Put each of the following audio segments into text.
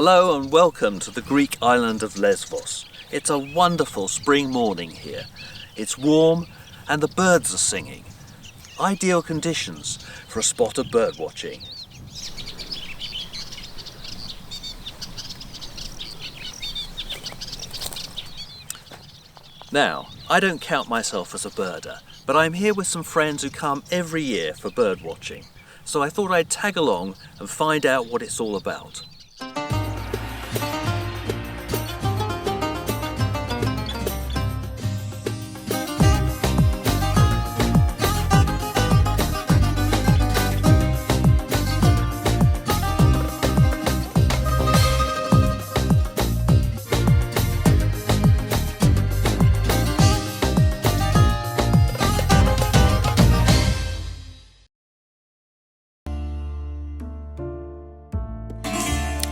Hello and welcome to the Greek island of Lesvos. It's a wonderful spring morning here. It's warm and the birds are singing. Ideal conditions for a spot of bird watching. Now, I don't count myself as a birder, but I'm here with some friends who come every year for bird watching. So I thought I'd tag along and find out what it's all about.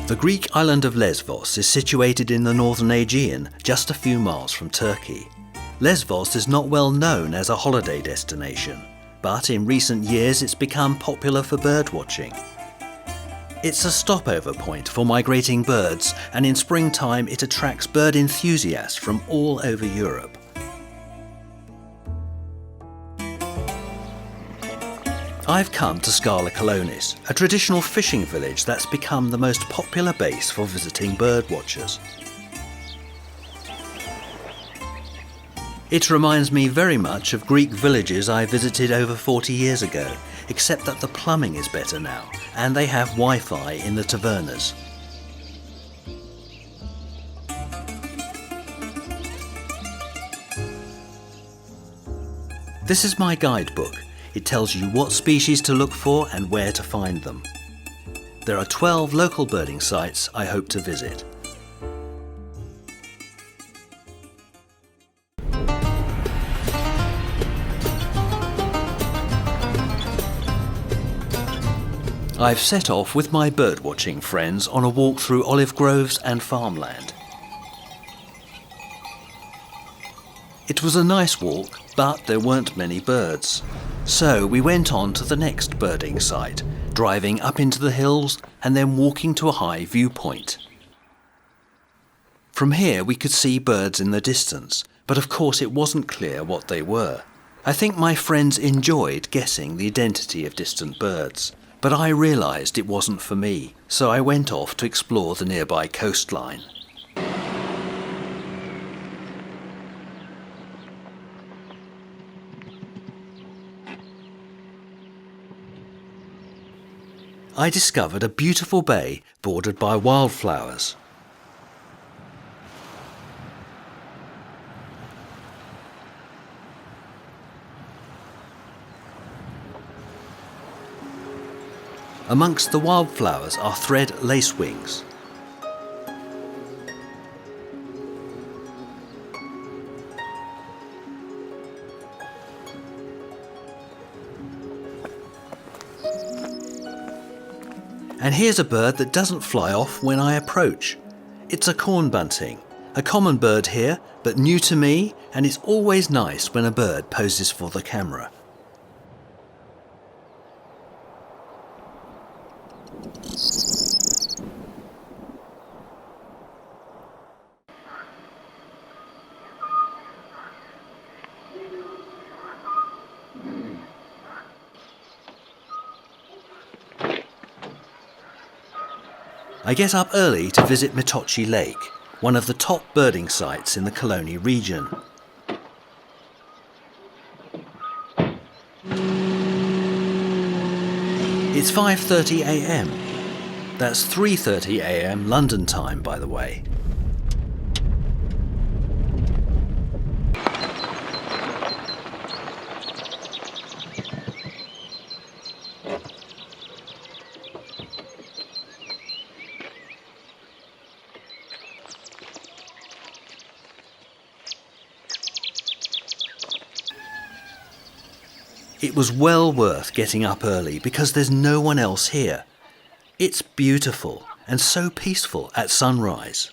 The Greek island of Lesvos is situated in the northern Aegean, just a few miles from Turkey. Lesvos is not well known as a holiday destination, but in recent years it's become popular for bird watching. It's a stopover point for migrating birds, and in springtime it attracts bird enthusiasts from all over Europe. I've come to Scala Colonis, a traditional fishing village that's become the most popular base for visiting bird watchers. It reminds me very much of Greek villages I visited over 40 years ago, except that the plumbing is better now, and they have Wi-Fi in the tavernas. This is my guidebook. It tells you what species to look for and where to find them. There are 12 local birding sites I hope to visit. I've set off with my birdwatching friends on a walk through olive groves and farmland. It was a nice walk, but there weren't many birds. So we went on to the next birding site, driving up into the hills and then walking to a high viewpoint. From here we could see birds in the distance, but of course it wasn't clear what they were. I think my friends enjoyed guessing the identity of distant birds, but I realised it wasn't for me, so I went off to explore the nearby coastline. I discovered a beautiful bay bordered by wildflowers. Amongst the wildflowers are thread lacewings. And here's a bird that doesn't fly off when I approach. It's a corn bunting, a common bird here, but new to me, and it's always nice when a bird poses for the camera. I get up early to visit Metochi Lake, one of the top birding sites in the Colonial region. It's 5:30 a.m. That's 3:30 a.m. London time, by the way. It was well worth getting up early because there's no one else here. It's beautiful and so peaceful at sunrise.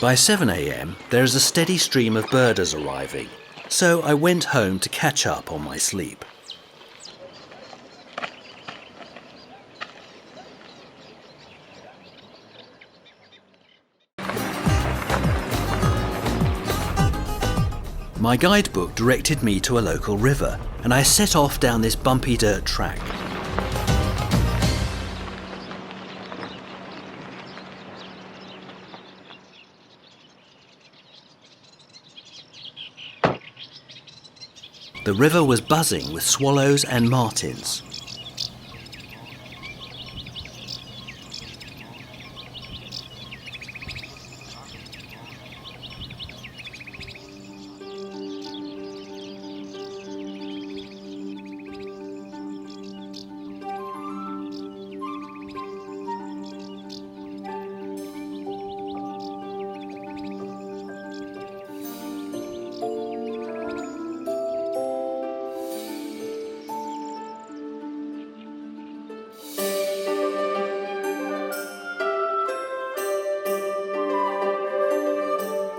By 7 a.m, there is a steady stream of birders arriving, so I went home to catch up on my sleep. My guidebook directed me to a local river, and I set off down this bumpy dirt track. The river was buzzing with swallows and martins.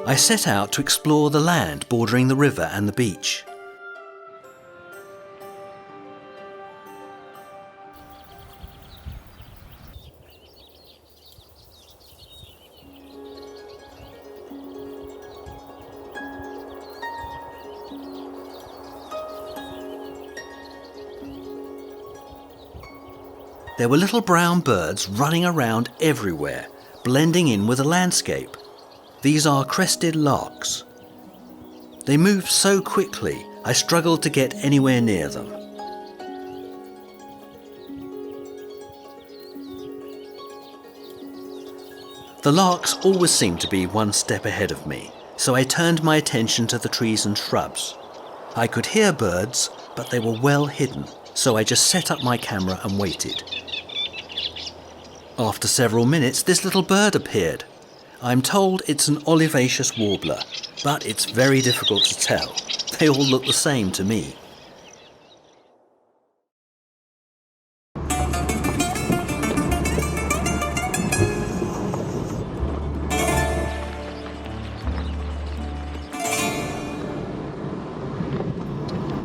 I set out to explore the land bordering the river and the beach. There were little brown birds running around everywhere, blending in with the landscape. These are crested larks. They moved so quickly, I struggled to get anywhere near them. The larks always seemed to be one step ahead of me, so I turned my attention to the trees and shrubs. I could hear birds, but they were well hidden, so I just set up my camera and waited. After several minutes, this little bird appeared. I'm told it's an olivaceous warbler, but it's very difficult to tell. They all look the same to me.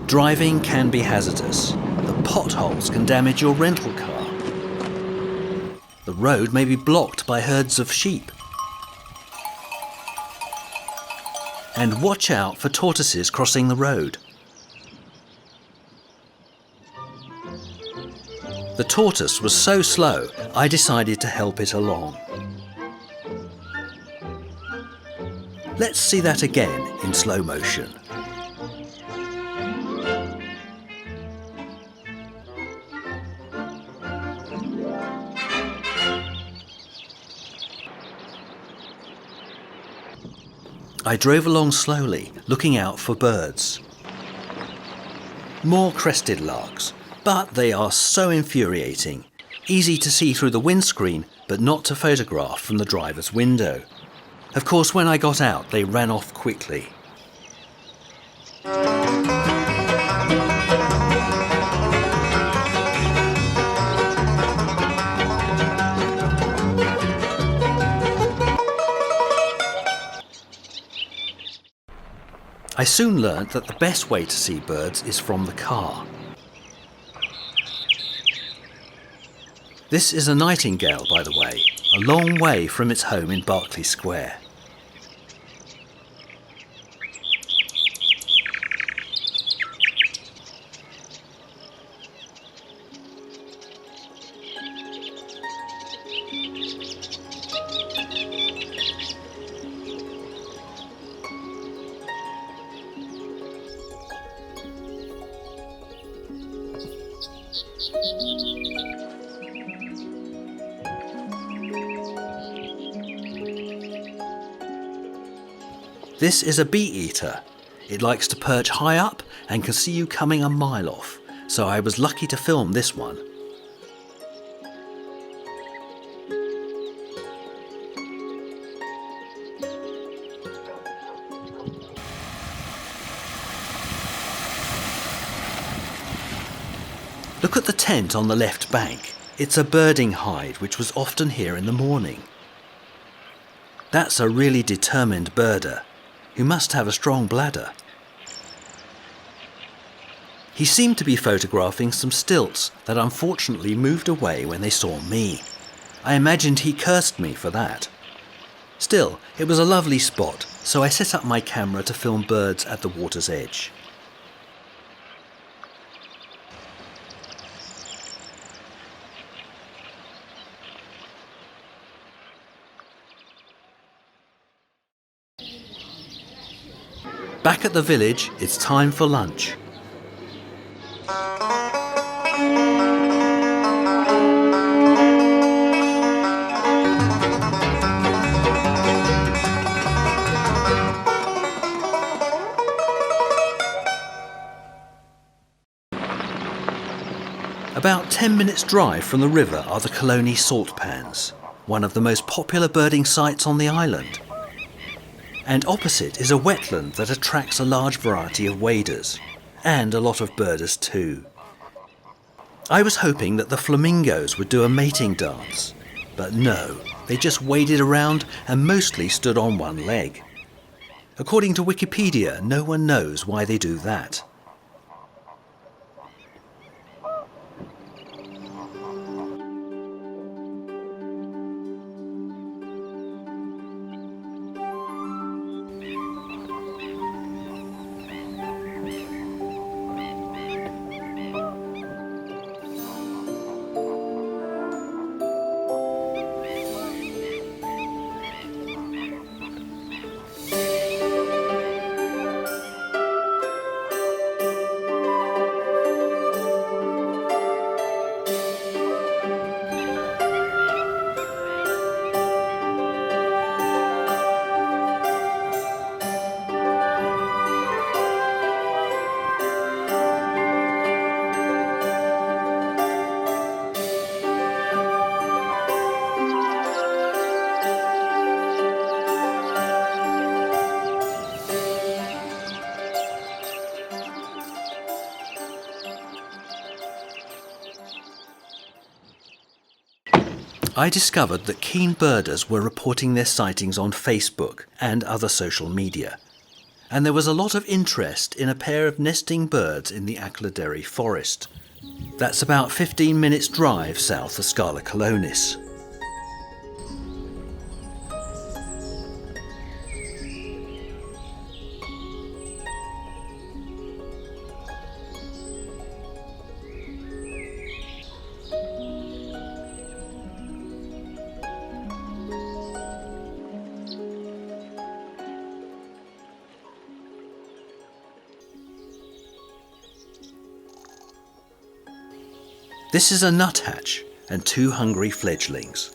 Driving can be hazardous. The potholes can damage your rental car. The road may be blocked by herds of sheep. And watch out for tortoises crossing the road. The tortoise was so slow, I decided to help it along. Let's see that again in slow motion. I drove along slowly, looking out for birds. More crested larks, but they are so infuriating. Easy to see through the windscreen, but not to photograph from the driver's window. Of course, when I got out, they ran off quickly. I soon learnt that the best way to see birds is from the car. This is a nightingale, by the way, a long way from its home in Berkeley Square. This is a bee-eater. It likes to perch high up and can see you coming a mile off, so I was lucky to film this one. Look at the tent on the left bank. It's a birding hide which was often here in the morning. That's a really determined birder, who must have a strong bladder. He seemed to be photographing some stilts that unfortunately moved away when they saw me. I imagined he cursed me for that. Still, it was a lovely spot, so I set up my camera to film birds at the water's edge. Back at the village, it's time for lunch. About 10 minutes drive from the river are the Colonial Pants, one of the most popular birding sites on the island. And opposite is a wetland that attracts a large variety of waders, and a lot of birders too. I was hoping that the flamingos would do a mating dance, but no, they just waded around and mostly stood on one leg. According to Wikipedia, no one knows why they do that. I discovered that keen birders were reporting their sightings on Facebook and other social media, and there was a lot of interest in a pair of nesting birds in the Ackladeri forest. That's about 15 minutes drive south of Scala Colonis. This is a nuthatch and two hungry fledglings.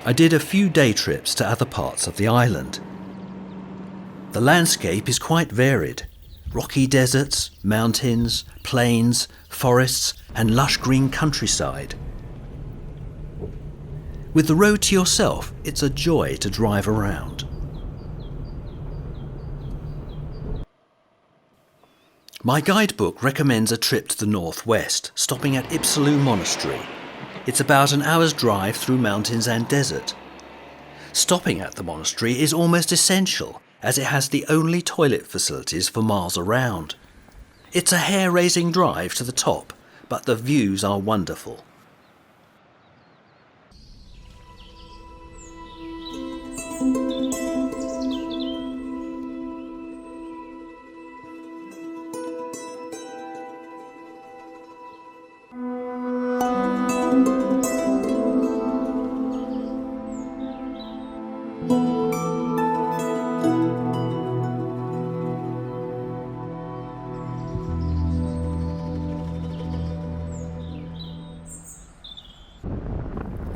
I did a few day trips to other parts of the island. The landscape is quite varied. Rocky deserts, mountains, plains, forests and lush green countryside. With the road to yourself, it's a joy to drive around. My guidebook recommends a trip to the northwest, stopping at Ipsalu Monastery. It's about an hour's drive through mountains and desert. Stopping at the monastery is almost essential, as it has the only toilet facilities for miles around. It's a hair-raising drive to the top, but the views are wonderful.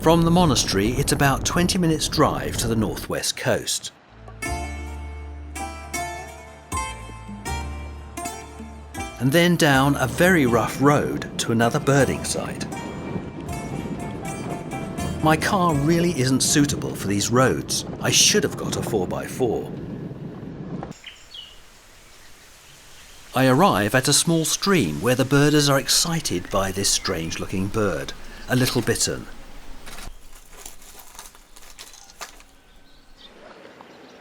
From the monastery, it's about 20 minutes drive to the northwest coast. and then down a very rough road to another birding site. My car really isn't suitable for these roads. I should have got a 4x4. I arrive at a small stream where the birders are excited by this strange-looking bird, a little bittern.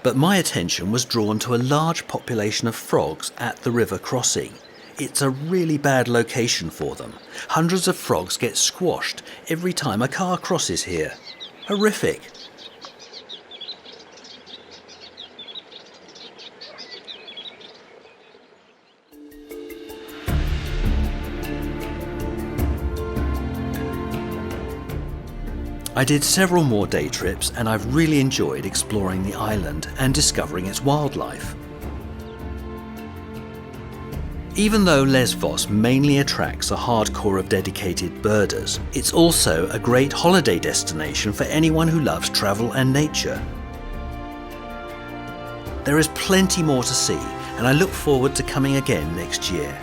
But my attention was drawn to a large population of frogs at the river crossing. It's a really bad location for them. Hundreds of frogs get squashed every time a car crosses here. Horrific. I did several more day trips and I've really enjoyed exploring the island and discovering its wildlife. Even though Lesvos mainly attracts a hardcore of dedicated birders, it's also a great holiday destination for anyone who loves travel and nature. There is plenty more to see and I look forward to coming again next year.